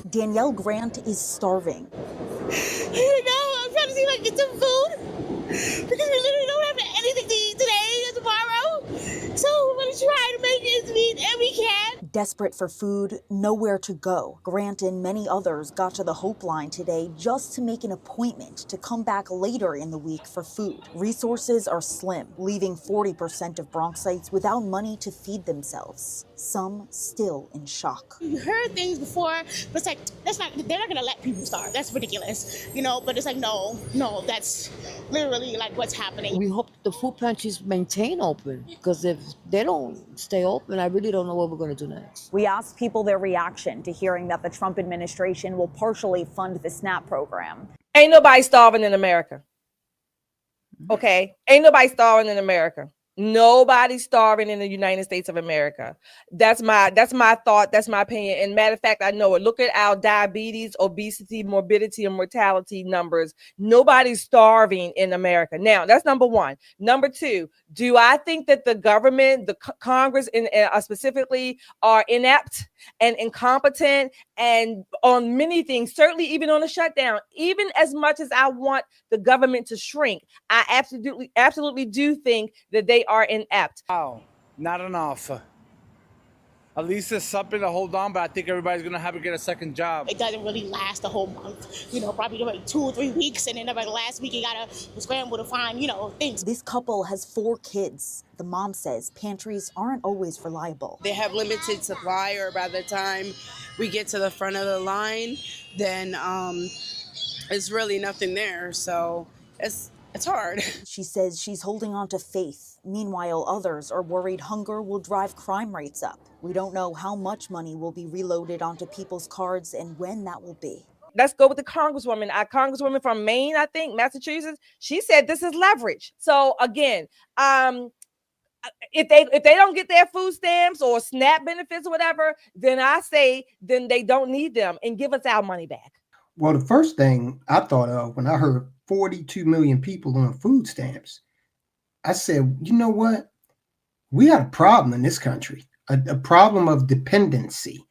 Danielle Grant is starving. I'm trying to see if I can get some food because we literally don't have anything to eat today or tomorrow. So we're going to try to make ends meet, and we can. Desperate for food, nowhere to go. Grant and many others got to the Hope Line today just to make an appointment to come back later in the week for food. Resources are slim, leaving 40% of Bronxites without money to feed themselves. Some still in shock. You heard things before, but it's like, they're not going to let people starve. That's ridiculous, but it's like, no, that's literally like what's happening. We hope the food pantries maintain open, because if they don't stay open, I really don't know what we're going to do next. We asked people their reaction to hearing that the Trump administration will partially fund the SNAP program. Ain't nobody starving in America. Okay? Ain't nobody starving in America. Nobody's starving in the United States of America. That's my thought. That's my opinion. And matter of fact, I know it. Look at our diabetes, obesity, morbidity, and mortality numbers. Nobody's starving in America. Now, that's number one. Number two, do I think that the government, the Congress specifically, are inept and incompetent and on many things, certainly even on the shutdown? Even as much as I want the government to shrink, I absolutely do think that they are inept. Oh, not enough. At least there's something to hold on, but I think everybody's going to have to get a second job. It doesn't really last the whole month, probably like 2 or 3 weeks. And then by the last week, you got to scramble to find, things. This couple has 4 kids. The mom says pantries aren't always reliable. They have limited supply, or by the time we get to the front of the line, then it's really nothing there. So it's hard. She says she's holding on to faith. Meanwhile, others are worried hunger will drive crime rates up. We don't know how much money will be reloaded onto people's cards and when that will be. Let's go with the Congresswoman. Our Congresswoman from Maine, I think, Massachusetts. She said this is leverage. So again, if they don't get their food stamps or SNAP benefits or whatever, then I say then they don't need them and give us our money back. Well, the first thing I thought of when I heard 42 million people on food stamps, I said, you know what? We got a problem in this country, a problem of dependency.